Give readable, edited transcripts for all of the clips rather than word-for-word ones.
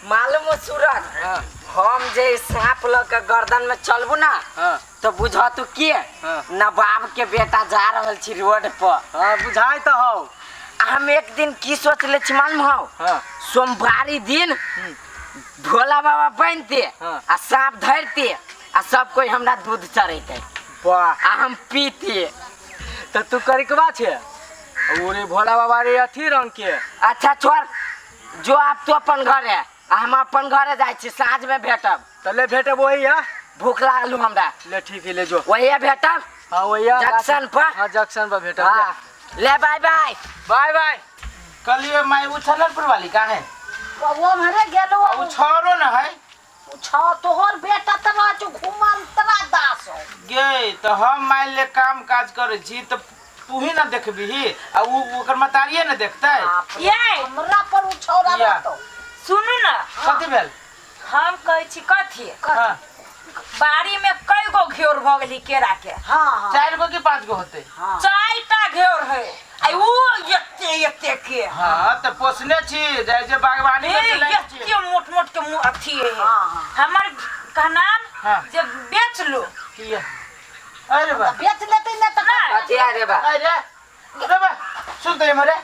मालूम हो सूरज हम जे सांप लग गर्दन में चलबू ना तो बुझा तू के नवाब के बेटा जा रहल छी रोड पर। बुझाई तो हो। हम एक दिन की सोच ले छी मालूम हो सोमवारी दिन भोला बाबा बनते आ सांप धरते आ सब कोई हमरा दूध चढ़ेते वाह आ हम पीते। तो तू करिकवा छे ओरे भोला बाबा रे अथी रंग के। अच्छा छोड़ जो आप तो अपन घर है हम अपन घरे जाय छी साँझ में भेटब। तले भेटब वही है। भूख लागल हमरा। ले ठीक है ले जो वही भेटब। हाँ वही जंक्शन पर। हाँ जंक्शन पर भेटब। हाँ ले बाय बाय बाय बाय। कल ये मैं उछलनपुर वाली का है वो मरे गेलो उ छोरो न है छा तोहर बेटा तरा जो घुमन तरा दास हो गे तो हम मान ले काम काज करे छी तो तू ही ना देखबी आ उ ओकर मतारिए न देखतै। ये हमरा पर उ छौरा या। तो सुनू ना कथी भेल हम कहै छी कथी हां बाड़ी में कई गो घेर भ गेली केरा के। हां 4 गो की 5 गो होते। 4टा घेर है आई वो एते के। हां तो पोसने छी जैसे बागवानी में चलै छी ये मोट मोट के मुंह अथी है हमर का नाम हाँ। जे बेच लो की है अरे बा बेच लेते न त अथी अरे बा अरे बा सुन तो मरे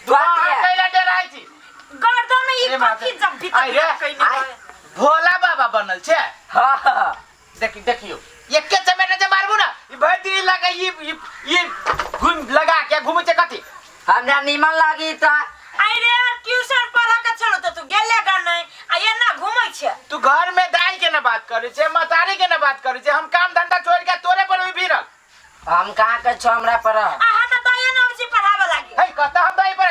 बात है। कैला डराई छी गर्दन में अरे ई बाप कथी रे। जब भीतर आई रे, कइने आई। भोला बाबा बनल छे। हाँ देखियो एक के चमेटा जे मारबू ना ई भर दिन लगा ये घूम लगा के घूमे छे कथी हमरा नीमन लागी तो आई रे ट्यूशन पढ़ा के चलो तो तू गेले गा नहीं आ ये ना घुमै छे। तू घर में दाई के ना बात करे छे मतारी के ना बात करे छे हम काम धंधा छोड़ के तोरे पर भी भीरल हम कहाँ के छो हमरा पर आहा त दये न होछि पढ़ावे लागी है कहता हम दाई पर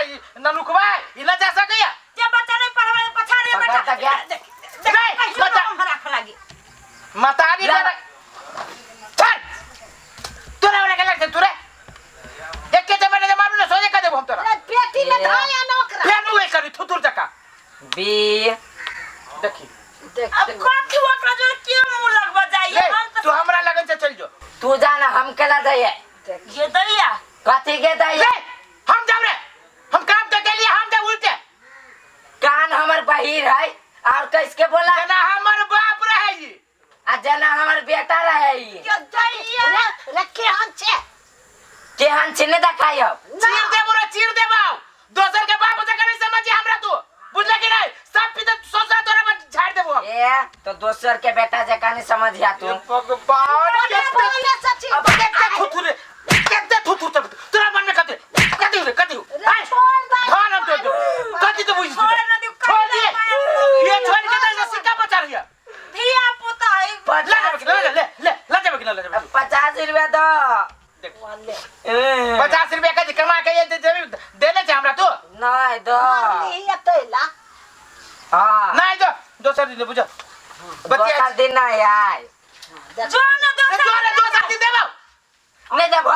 ननुखवा इला जा सकैया जे बच्चा नहीं पढ़ावे पछाड़ी में पकड़ बैठा त गया। नहीं बच्चा हम राख लागी मतारी ला। पर चल तोरे वाला के लगते तोरे एक के चमेटा जे मारू ना सोजे का देबो हम तोरा पेटी में धाया नौकरा फेन वे करी थुतुर चका बी देखी अब कथी ओकरा जो के मुंह लगवा जाइए ले हम तू हमरा लगन से चल जो तू जाना हम केला दइए ये दैया कथी के ले दइए हम जाऊ रे हम काम के लिए हम जा उल्टे कान हमर बहिर है और किसके बोला जना हमर बाप रहे जी आ जना हमर बेटा रहे ई ये दैया रखे हन छे केहन छिने देखायो चीर दे बाऊ दोसर के बाप से करे समझ हमरा तू बुझले कि नहीं सब पीते सोचा तोरा में झाड़ देबो हम ए तो दोसर के बेटा जका नहीं समझिया तू भगवान पहले सची अब कितने थुथुर तोरा मन में कथी धान हम तो कथी तो बुझी छोड़ न दियो छोड़ दिए ये छोड़ के तो सिक्का बचा रही है धिया पुता है ले जाबे कि ना ले जाबे 50 रुपया दो 50 रुपया का कमा के देले छ हमरा तू नहीं दो ये तैला हाँ नहीं दो दोसर दिन बुझ दोसर दिन नहीं आए जो न दो दोसर दिन देबो नहीं देबो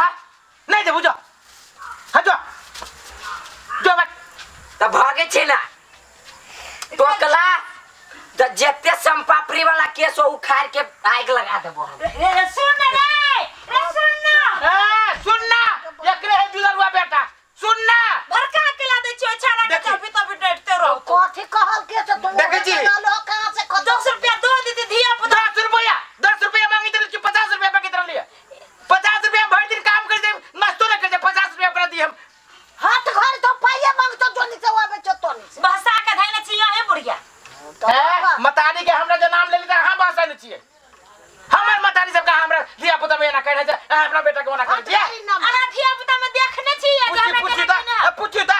नहीं दे बुझ हां जो बात तो भागे छी ना टोकला तो जेते संपापरी वाला केस हो उखाड़ के आग लगा देबो हम रे सुन सुनना एकरे है दुलरुआ बेटा सुनना भड़का के ला दे छियो छाड़ा के देखी। तभी डरते रहो कथी कहल के से तुम देखे छी। लोग कहां से खत्म 10 रुपया दो दीदी धिया पुता 10 रुपया मांगी तो 50 रुपया मांगी तो लिए 50 रुपया भर दिन काम कर दे नाश्तो न कर दे 50 रुपया कर दी हम हाथ घर तो पाइए मांगतो जोनी से वाबे चतोनी से भाषा का धाने छिया है बुढ़िया है मतारी के हमरा जो नाम ले लेता हम भाषा न छिए हमर मतारी सब का हमरा लिया पुता में ना कहने अपना बेटा को ना कर दिया अना धिया पुता में देखने छिया जो पूछी ता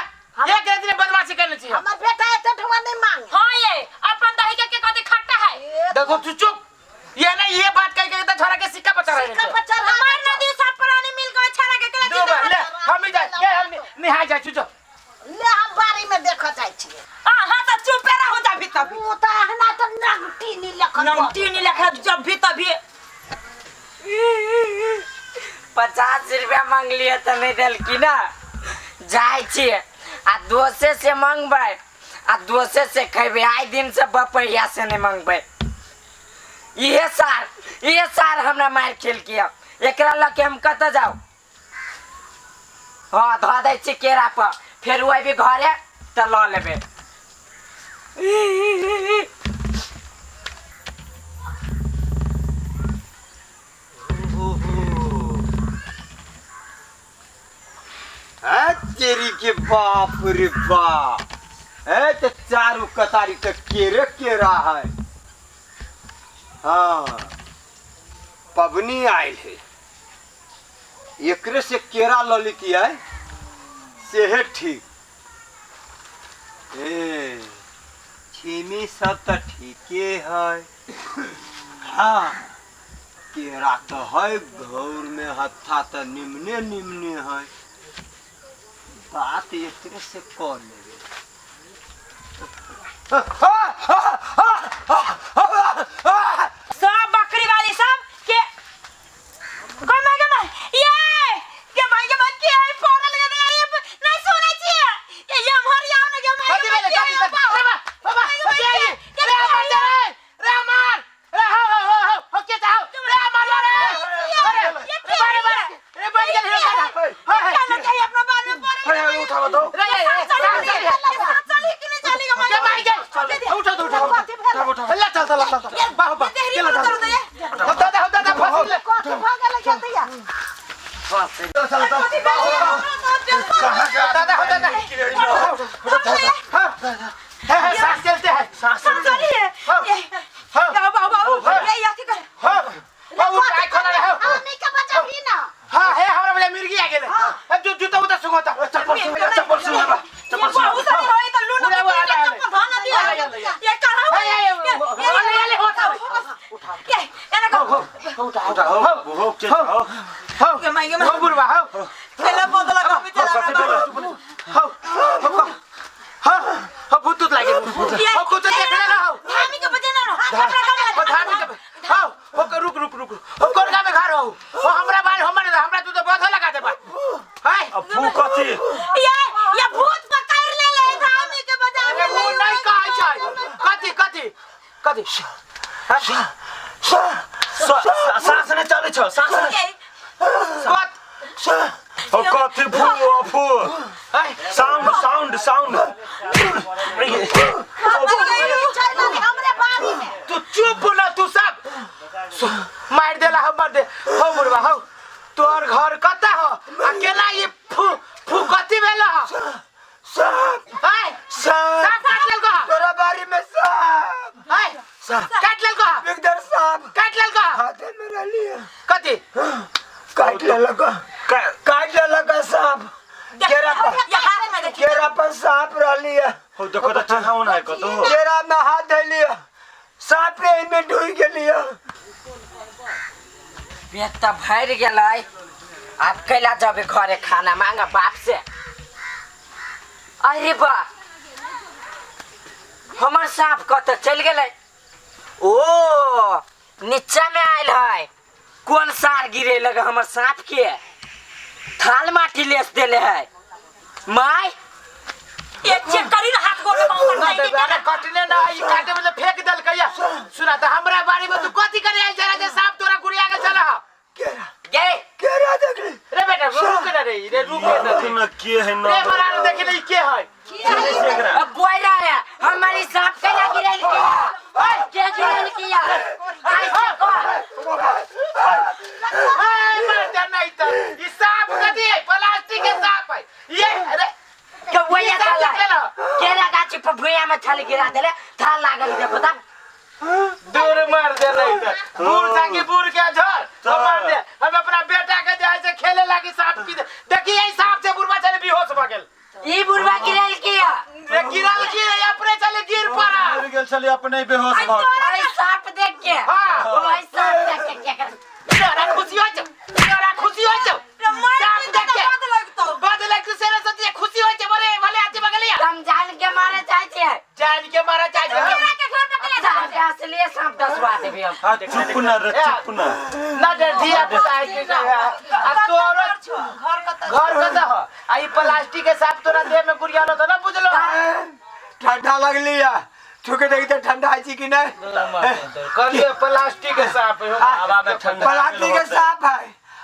एक दिन बदमाशी करने छिए हमर बेटा एते ठवा नहीं मांगे हां ये अपन दही के कथी खट्टा है देखो तू चुप ये नहीं ये बात कह के तो छोरा के सिक्का पचा रहे का बच्चा हमार नदी सब पुरानी मिल गए छाड़ा के दो केला बार ले हम ही जाए ये हम निहाय जाए चुचो ले हम बारी में देखा जाय छिए हां तो चुप रहो जा भी तभी तू तो हना तो नगटी नी लखन नमटी नहीं लिखा जब भी तभी 50 रुपया मांग लिए तो नहीं दिल की ना जाए छी आ दोसे से मांगबे आ दोसे से खेबे आइ दिन से बपैया से नहीं मांगबे ये सार हमरा मार खेल किया एकरा लके हम कत जाओ हाँ धो दे छी केरा पर फिर वही भी घरे तो ल लेबे के बाप रे बाप, है तो चारों कतारी तक केरा है। हाँ पबनी आयल है, एकरे से केरा ल लेती है से है ठीक। छीमी सब तो ठीके है। हाँ केरा तो है, घर में हत्था तो निम्ने निम्ने है। बात एकरे से कर लेबे। सब बकरी वाली सब के कोई मांगे मैं ये के मांगे मत के आई फोन लगा दे ये नहीं सुनै छी ये हमर याव न के कथी भेलै कथी बाबा कथी आई रे मार दे रे मार रे हो के जाओ रे मार रे रे बन गेल रे चलो के अपना बाल में पड़े रे उठाओ तो रे चली कि नहीं चली के मार के उठा दो उठा ले चल बाबा दादा फस ले कथी भागे लगे दैया दादा सांस चलते हैं सांस चली है बाबा ये याती कर बाबू काय खोला है हमनी के बचा भी ना हां है हमरा बजा मिर्गी आ गेले अब जो जूता उता सुंगता चप्पल सुंगबा बाबू सारी होई त लूट चप्पल धाना दिया ये करा ये होता के एना को उठा हो के हो के मांगे मैं हो बुरबा हो पहले बदला का बेचारा हो भूतूत लागे हो कुछ देख ले हो धामी के बजे ना हमरा धामी के हो रुक हो कोन का में घर हो हमरा बाल हमरा तू तो बहुत लगा दे बा हाय अब फू कथी ये भूत पकड़ ले धामी के बजा में नहीं कहै छै कथी सांस ने चले छ सांस कत ओ कथी फू हाय साउंड हमरे बारी में तू चुप ना तू सब मार देला हमर दे हो बुढ़वा हो तोर घर कता हो अकेला ये फू कथी भेला सांप हाय सांप काट लेल को तोरा बारी में सांप हाय काट लेल को एकदर सांप काट लेल को हाथे में रलिए कथी काट लेलक सांप केरा पर सांप रलिए हो देखो तो चिन्हाउन है कतो केरा में हाथ धलिए सांप रे में डूब गेलिए पेट त भर गेलै। अब कैला जबे घरे खाना मांगा बाप से। अरे बा हमर सांप कत चल गेलै। ओ नीचा में आयल है। कौन सार गिरे लगा हमर सांप के थाल माटी लेस देले है। माय ये चेक करी ना हाथ गोड़ में ना दे अरे कटने ना ई काटे में फेंक देल कहिया सुना त हमरा बारी में तू कथी करे आइल जरा जे सांप तोरा गुड़िया के चला केरा देख रे बेटा रुक ना रे रुक ना के है ना रे मरा देख ले के है अब बोल रहा है हमारी सांप कैला गिरल किया क्या गिरल किया आई मार नहीं तो ई सांप कथी है प्लास्टिक के सांप है ये अरे कौया चला केरा गाछ पर भुइया में थाल गिरा देले थाल लागल दे पता दूर मार दे नहीं तो बूढ़ जाके बूढ़ के झर तो मार दे हम अपना बेटा के जे ऐसे खेले लागी सांप की देखिए ई सांप से बुढ़वा चले बेहोश भ गेल ई बुढ़वा गिरल किया रे गिरल की अपने चले गिर पड़ा गिर गेल चले अपने बेहोश भ आई सांप देख के हां आई सांप देख के क्या कर तेरा खुशी हो जाओ सांप देख के बदल एक दूसरे से ते खुशी हो जाए बरे भले आते बगलिया हम जान के मारे चाहते हैं जान के मारा चाहिए सांप असली सांप दसवा देबे हम चुप ना ना डर दिया पता है कि अब तोरो घर कता हो आई प्लास्टिक के सांप तोरा देह में गुड़िया लो तो ना बुझलो ठंडा लगली है छुके देखते ठंडा है कि नहीं कहलिए प्लास्टिक के सांप है हवा में ठंडा प्लास्टिक के सांप है।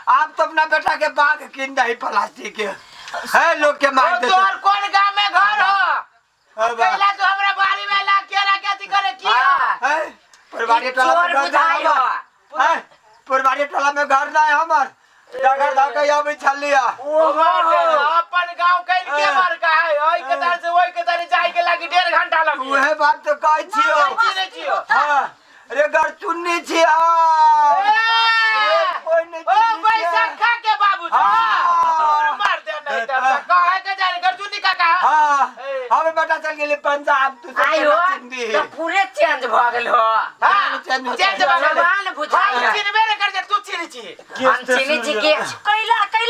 आप तो अपना बेटा के बाग किन दही प्लास्टिक के है लोग के मार देते तोर कौन गांव में घर हो पहला तो हमरा बारी में ला केरा के करे की है परिवार टोला चोर में बुझाई हो है परिवार टोला में घर ना है हमर डगर धके आबै छलिया अपन गांव कैल के मार का है ओई के तार से ओई के तार जाय के लागी 1.5 घंटा लगी उहे बात तो कहै छियो चिने छियो हां रे घर चुन्नी छी आ कोई नहीं ओ पैसा खा के बाबू और मार दे नहीं त कहे के जाने घर चुन्नी का कहा हां हमें पता चल गेले पंजाब तू आयो तो पूरे चेंज भ गेल हो हां चेंज जवान बुझाई है चिनबे रे कर दे तू चिनी छी हम चिनी छी के कैला कथि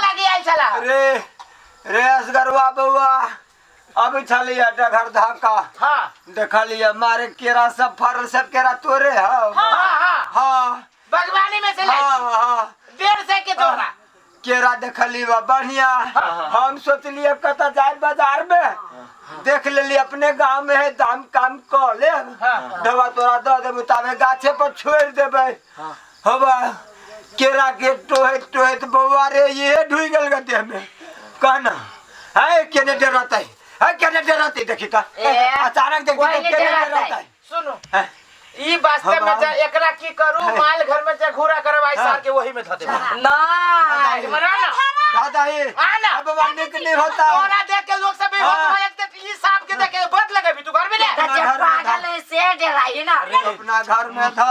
लगी आइल छला रे असगरवा बउआ अभी छलिया घर धाका हां देखलिए मारे केरा सब फरल सब केरा तोरे हो हां बागवानी में से ले हां 1.5 के तोरा केरा देखली बा बढ़िया हम सोचलिए कता जाए बाजार में देख लेली अपने गांव में है दाम काम क ले दवा तोरा द दे मुताबिक गाछे पर छोड़ देबे हवा केरा के टोहे तो बउआ रे ये ढुई गेल गते में कहना है केने डरता है केने डरते देखी का अचानक देखी तो केने डरता है सुनो ई वास्तव में एकरा की करू माल घर में घूरा करवाई सार के वही में ध दे ना दादा ये अब बनने के नहीं होता तोरा देख के लोग सब होत एक तक ई सांप के देख के बद लगेबी तू घर में ले पागल है से डराई ना अपना घर में था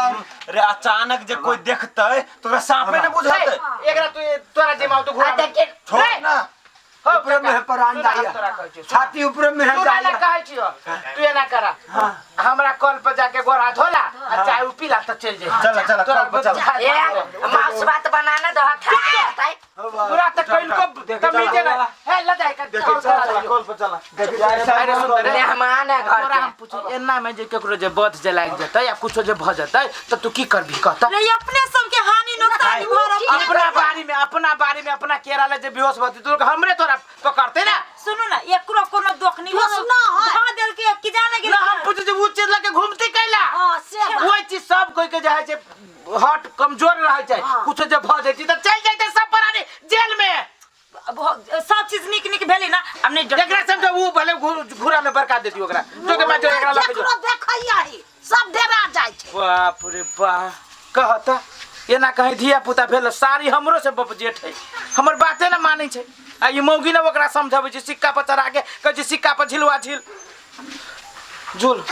रे अचानक जे कोई देखतै तोरा सांपे न बुझातै एकरा तू तोरा दिमाग तो घूरा देख छोड़ ना ऊपर में है परान दाइया छाती ऊपर में है तू ना कहै छियो तू एना करा हमरा कल पर जाके गोरा धोला आ चाय पीला त चल जाई चल कल पर चल ए मांस भात बनाना दो खा पूरा त कइल को तमीजे ना है ल जाए कल पर चल अरे सुंदर मेहमान है घर तोरा हम पूछी एना में जे केकरो जे बध जे लाग जतै या कुछो जे भ जतै त तू की करबी कहत रे अपने सबके हानि नुकसान भरब अपना बारी में अपना केरा ले जे बेहोश भती तू हमरे तोरा पकड़ते ना सुनु ना एकरो कोनो दुख नहीं दोष ना है। धा देल के कि जाने के ना हम पूछे जे उ चीज लेके घूमती कैला हां से ओई चीज सब कोई के जाय छै हट कमजोर रह जाय कुछ जे भ जैती त चल जैते सब परानी जेल में सब चीज निक भेली ना अब नहीं एकरा समझ उ भले घुरा में बरका देती ओकरा जो के मैं जो एकरा लगे जो देखैया ही सब डरा जाय छै बाप रे बा कहता एना कहीं धिया पुता भेल सारी हमरो से बप जेठ है हमर बाते ना मानै छै आ ई मौगी ना ओकरा समझाबै छै सिक्का पर चढ़ा के कहै छै सिक्का पर झिलवा झिल झुल